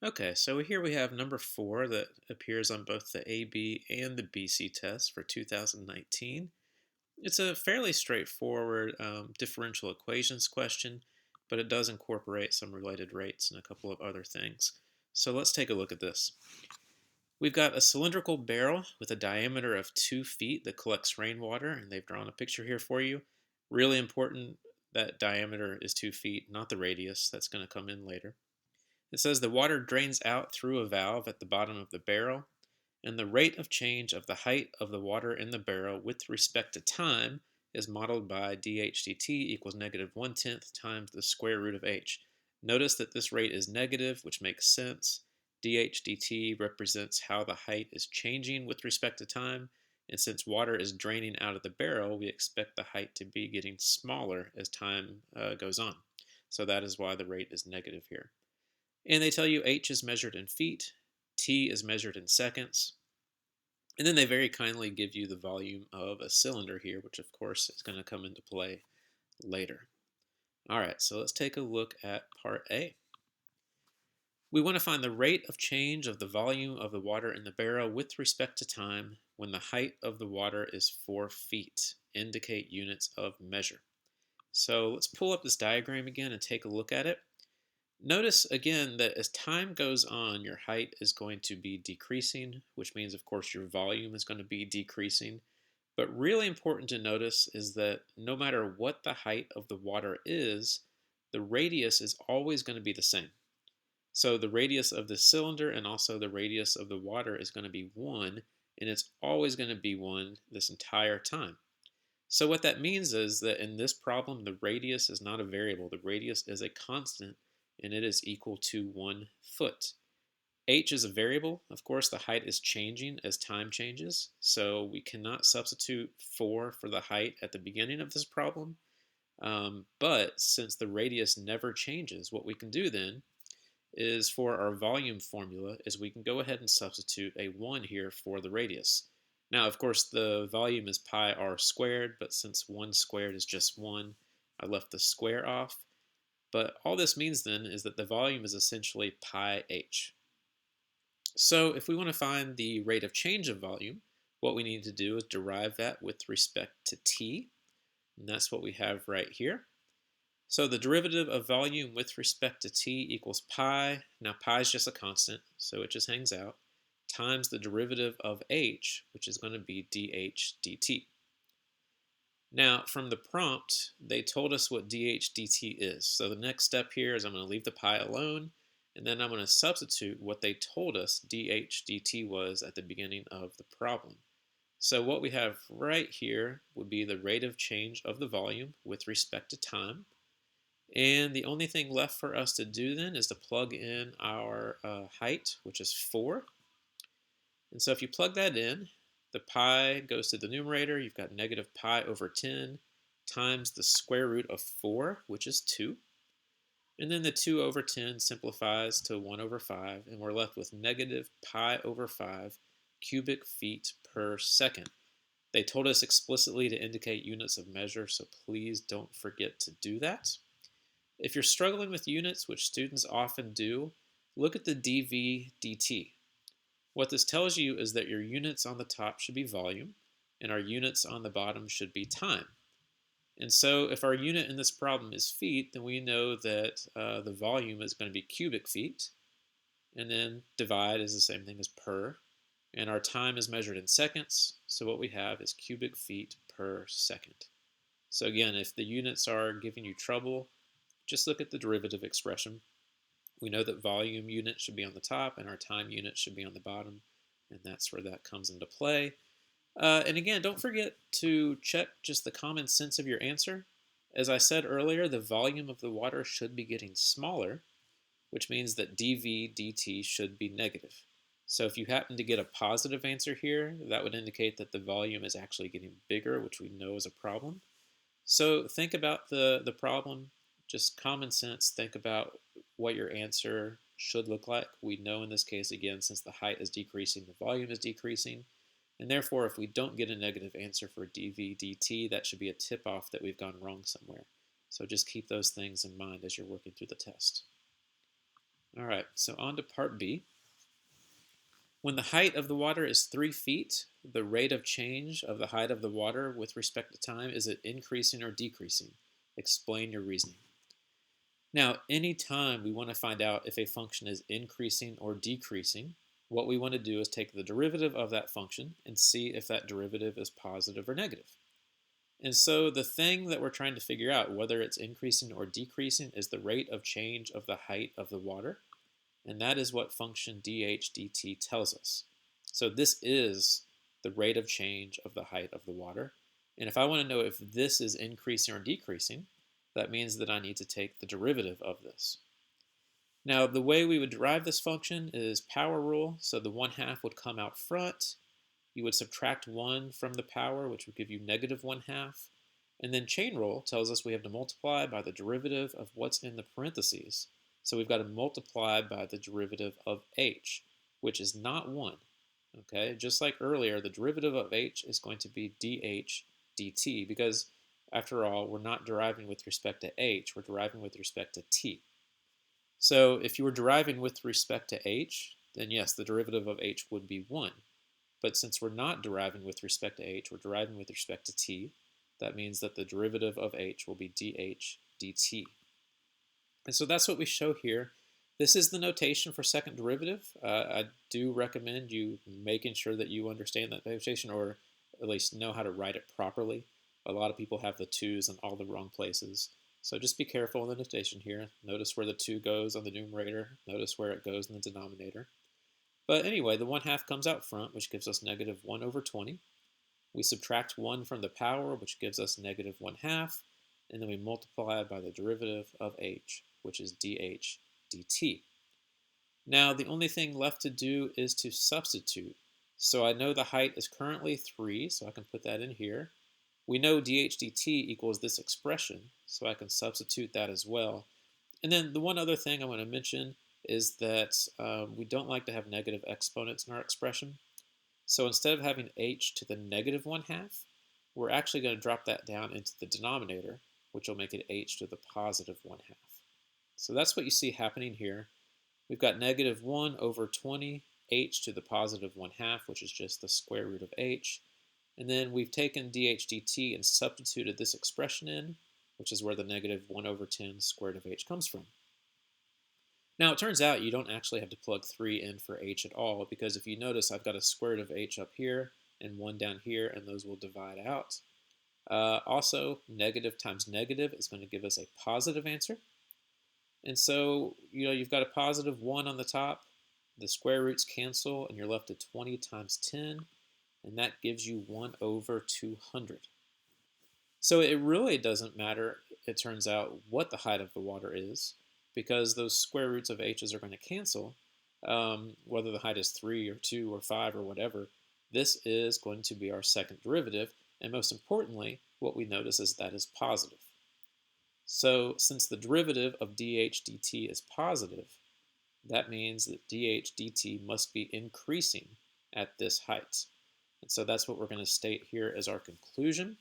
Okay, so here we have number 4 that appears on both the AB and the BC test for 2019. It's a fairly straightforward differential equations question, but it does incorporate some related rates and a couple of other things. So let's take a look at this. We've got a cylindrical barrel with a diameter of 2 feet that collects rainwater, and they've drawn a picture here for you. Really important that diameter is 2 feet, not the radius. That's going to come in later. It says the water drains out through a valve at the bottom of the barrel, and the rate of change of the height of the water in the barrel with respect to time is modeled by dH dt equals negative 1/10 times the square root of h. Notice that this rate is negative, which makes sense. dH dt represents how the height is changing with respect to time, and since water is draining out of the barrel, we expect the height to be getting smaller as time goes on. So that is why the rate is negative here. And they tell you h is measured in feet, t is measured in seconds, and then they very kindly give you the volume of a cylinder here, which of course is going to come into play later. All right, so let's take a look at part A. We want to find the rate of change of the volume of the water in the barrel with respect to time when the height of the water is 4 feet. Indicate units of measure. So let's pull up this diagram again and take a look at it. Notice again that as time goes on, your height is going to be decreasing, which means, of course, your volume is going to be decreasing. But really important to notice is that no matter what the height of the water is, the radius is always going to be the same. So the radius of the cylinder and also the radius of the water is going to be 1, and it's always going to be 1 this entire time. So what that means is that in this problem, the radius is not a variable. The radius is a constant, and it is equal to 1 foot. H is a variable. Of course, the height is changing as time changes, so we cannot substitute 4 for the height at the beginning of this problem. But since the radius never changes, what we can do then is for our volume formula is we can go ahead and substitute a 1 here for the radius. Now, of course, the volume is pi r squared, but since 1 squared is just 1, I left the square off. But all this means then is that the volume is essentially pi h. So if we want to find the rate of change of volume, what we need to do is derive that with respect to t, and that's what we have right here. So the derivative of volume with respect to t equals pi. Now pi is just a constant, so it just hangs out, times the derivative of h, which is going to be dH dt. Now from the prompt, they told us what dH dt is. So the next step here is I'm going to leave the pi alone, and then I'm going to substitute what they told us dH dt was at the beginning of the problem. So what we have right here would be the rate of change of the volume with respect to time. And the only thing left for us to do then is to plug in our height, which is 4. And so if you plug that in, the pi goes to the numerator. You've got negative pi over 10 times the square root of 4, which is 2. And then the 2 over 10 simplifies to 1 over 5, and we're left with negative pi over 5 cubic feet per second. They told us explicitly to indicate units of measure, so please don't forget to do that. If you're struggling with units, which students often do, look at the dV dt. What this tells you is that your units on the top should be volume, and our units on the bottom should be time. And so if our unit in this problem is feet, then we know that the volume is going to be cubic feet, and then divide is the same thing as per, and our time is measured in seconds, so what we have is cubic feet per second. So again, if the units are giving you trouble, just look at the derivative expression. We know that volume unit should be on the top and our time unit should be on the bottom, and that's where that comes into play. And again, don't forget to check just the common sense of your answer. As I said earlier, the volume of the water should be getting smaller, which means that dV dt should be negative. So if you happen to get a positive answer here, that would indicate that the volume is actually getting bigger, which we know is a problem. So think about the problem, just common sense, think about what your answer should look like. We know in this case, again, since the height is decreasing, the volume is decreasing. And therefore, if we don't get a negative answer for dV dt, that should be a tip-off that we've gone wrong somewhere. So just keep those things in mind as you're working through the test. All right, so on to part B. When the height of the water is 3 feet, the rate of change of the height of the water with respect to time, is it increasing or decreasing? Explain your reasoning. Now, anytime we want to find out if a function is increasing or decreasing, what we want to do is take the derivative of that function and see if that derivative is positive or negative. And so the thing that we're trying to figure out, whether it's increasing or decreasing, is the rate of change of the height of the water. And that is what function dh dt tells us. So this is the rate of change of the height of the water. And if I want to know if this is increasing or decreasing, that means that I need to take the derivative of this. Now, the way we would derive this function is power rule. So the 1/2 would come out front. You would subtract 1 from the power, which would give you negative 1/2. And then chain rule tells us we have to multiply by the derivative of what's in the parentheses. So we've got to multiply by the derivative of h, which is not 1. Okay, just like earlier, the derivative of h is going to be dh dt, because after all, we're not deriving with respect to h, we're deriving with respect to t. So if you were deriving with respect to h, then yes, the derivative of h would be 1. But since we're not deriving with respect to h, we're deriving with respect to t, that means that the derivative of h will be dh dt. And so that's what we show here. This is the notation for second derivative. I do recommend you making sure that you understand that notation, or at least know how to write it properly. A lot of people have the 2's in all the wrong places. So just be careful in the notation here. Notice where the 2 goes on the numerator. Notice where it goes in the denominator. But anyway, the 1/2 comes out front, which gives us negative 1 over 20. We subtract 1 from the power, which gives us negative 1/2. And then we multiply by the derivative of h, which is dh dt. Now, the only thing left to do is to substitute. So I know the height is currently 3, so I can put that in here. We know dh dt equals this expression, so I can substitute that as well. And then the one other thing I want to mention is that we don't like to have negative exponents in our expression. So instead of having h to the negative 1/2, we're actually going to drop that down into the denominator, which will make it h to the positive 1/2. So that's what you see happening here. We've got negative 1 over 20, h to the positive 1/2, which is just the square root of h. And then we've taken dh dt and substituted this expression in, which is where the negative 1 over 10 squared of h comes from. Now, it turns out you don't actually have to plug 3 in for h at all, because if you notice, I've got a square root of h up here and 1 down here, and those will divide out. Also, negative times negative is going to give us a positive answer. And so, you've got a positive 1 on the top, the square roots cancel, and you're left at 20 times 10, and that gives you 1 over 200. So it really doesn't matter, it turns out, what the height of the water is, because those square roots of h's are going to cancel, whether the height is 3 or 2 or 5 or whatever. This is going to be our second derivative, and most importantly, what we notice is that is positive. So since the derivative of dh dt is positive, that means that dh dt must be increasing at this height. And so that's what we're going to state here as our conclusion.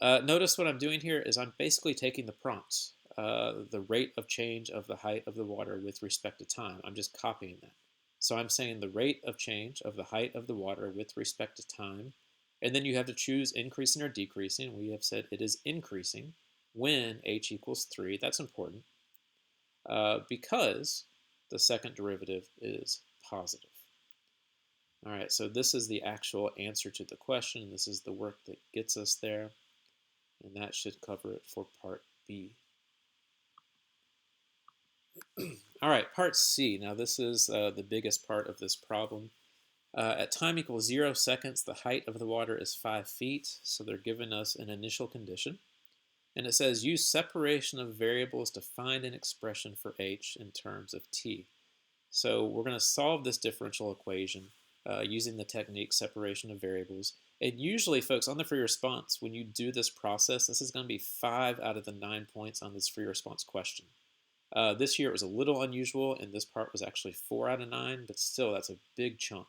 Notice what I'm doing here is I'm basically taking the prompts, the rate of change of the height of the water with respect to time. I'm just copying that. So I'm saying the rate of change of the height of the water with respect to time, and then you have to choose increasing or decreasing. We have said it is increasing when h equals 3. That's important because the second derivative is positive. All right, so this is the actual answer to the question. This is the work that gets us there, and that should cover it for part B. All right, part C. Now this is the biggest part of this problem. At time equals 0 seconds, the height of the water is 5 feet, so they're giving us an initial condition. And it says use separation of variables to find an expression for h in terms of t. So we're going to solve this differential equation using the technique separation of variables. And usually, folks, on the free response, when you do this process, this is going to be 5 out of the 9 points on this free response question. This year it was a little unusual, and this part was actually 4 out of 9, but still that's a big chunk.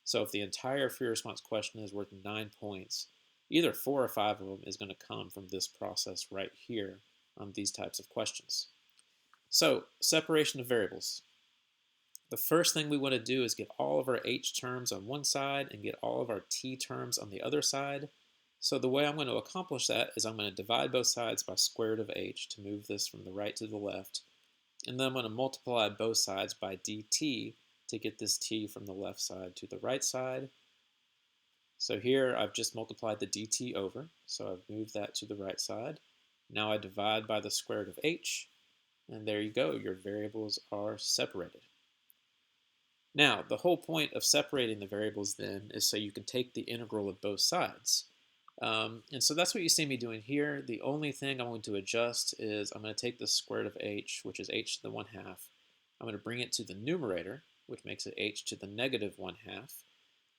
So if the entire free response question is worth 9 points, either 4 or 5 of them is going to come from this process right here on these types of questions. So, separation of variables. The first thing we want to do is get all of our h terms on one side and get all of our t terms on the other side. So the way I'm going to accomplish that is I'm going to divide both sides by square root of h to move this from the right to the left. And then I'm going to multiply both sides by dt to get this t from the left side to the right side. So here I've just multiplied the dt over, so I've moved that to the right side. Now I divide by the square root of h, and there you go, your variables are separated. Now, the whole point of separating the variables then is so you can take the integral of both sides. And so that's what you see me doing here. The only thing I'm going to adjust is I'm going to take the square root of h, which is h to the 1/2. I'm going to bring it to the numerator, which makes it h to the negative 1/2.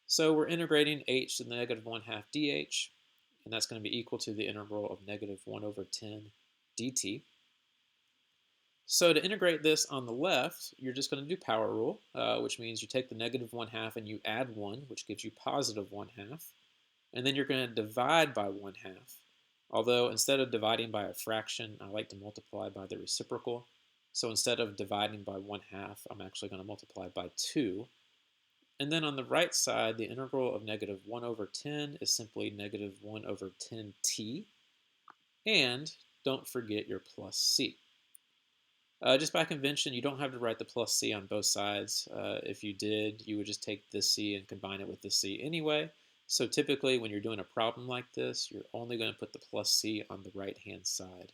So we're integrating h to the negative 1/2 dh, and that's going to be equal to the integral of negative 1/10 dt. So to integrate this on the left, you're just going to do power rule, which means you take the negative 1/2 and you add 1, which gives you positive 1/2. And then you're going to divide by 1/2. Although instead of dividing by a fraction, I like to multiply by the reciprocal. So instead of dividing by 1/2, I'm actually going to multiply by 2. And then on the right side, the integral of negative 1/10 is simply negative 1/10t. And don't forget your plus c. Just by convention, you don't have to write the plus c on both sides. If you did, you would just take this c and combine it with this c anyway. So typically, when you're doing a problem like this, you're only going to put the plus c on the right-hand side.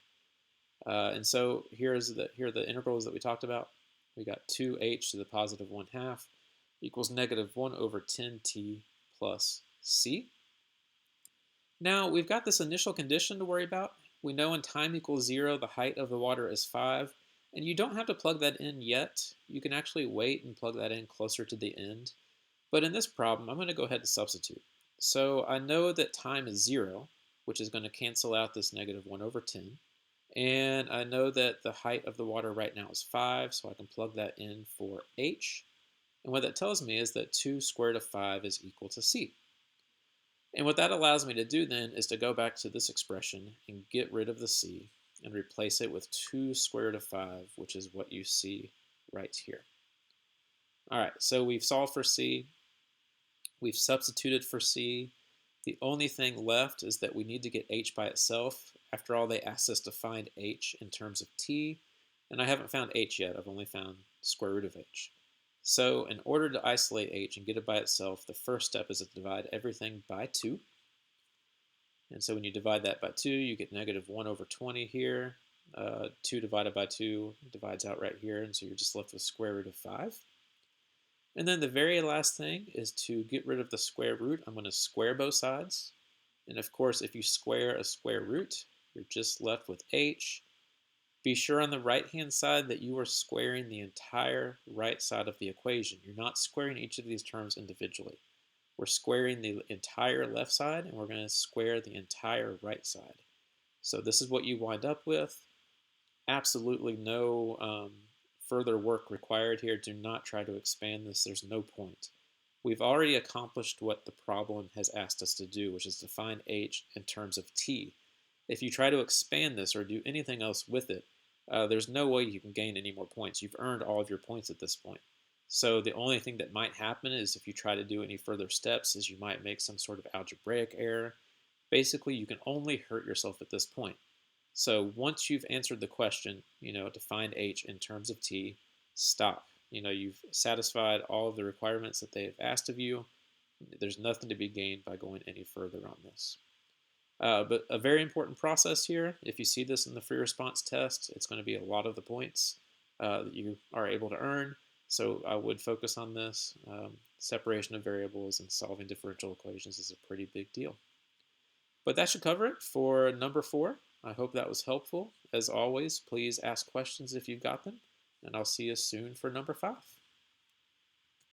And so here are the integrals that we talked about. We got 2h to the positive 1/2 equals negative 1/10t plus c. Now, we've got this initial condition to worry about. We know when time equals 0, the height of the water is 5. And you don't have to plug that in yet. You can actually wait and plug that in closer to the end. But in this problem, I'm going to go ahead and substitute. So I know that time is 0, which is going to cancel out this negative 1/10. And I know that the height of the water right now is 5, so I can plug that in for h. And what that tells me is that 2 square root of 5 is equal to c. And what that allows me to do then is to go back to this expression and get rid of the c and replace it with 2 square root of 5, which is what you see right here. All right, so we've solved for c. We've substituted for c. The only thing left is that we need to get h by itself. After all, they asked us to find h in terms of t, and I haven't found h yet. I've only found square root of h. So in order to isolate h and get it by itself, the first step is to divide everything by 2. And so when you divide that by 2, you get negative 1/20 here. 2 divided by 2 divides out right here, and so you're just left with square root of 5. And then the very last thing is to get rid of the square root. I'm going to square both sides. And of course, if you square a square root, you're just left with h. Be sure on the right-hand side that you are squaring the entire right side of the equation. You're not squaring each of these terms individually. We're squaring the entire left side, and we're going to square the entire right side. So this is what you wind up with. Absolutely no further work required here. Do not try to expand this. There's no point. We've already accomplished what the problem has asked us to do, which is to find h in terms of t. If you try to expand this or do anything else with it, there's no way you can gain any more points. You've earned all of your points at this point. So the only thing that might happen is if you try to do any further steps is you might make some sort of algebraic error. Basically, you can only hurt yourself at this point. So once you've answered the question, to find h in terms of t, stop. You've satisfied all of the requirements that they've asked of you. There's nothing to be gained by going any further on this. But a very important process here, if you see this in the free response test, it's going to be a lot of the points that you are able to earn. So I would focus on this. Separation of variables and solving differential equations is a pretty big deal. But that should cover it for number 4. I hope that was helpful. As always, please ask questions if you've got them, and I'll see you soon for number 5.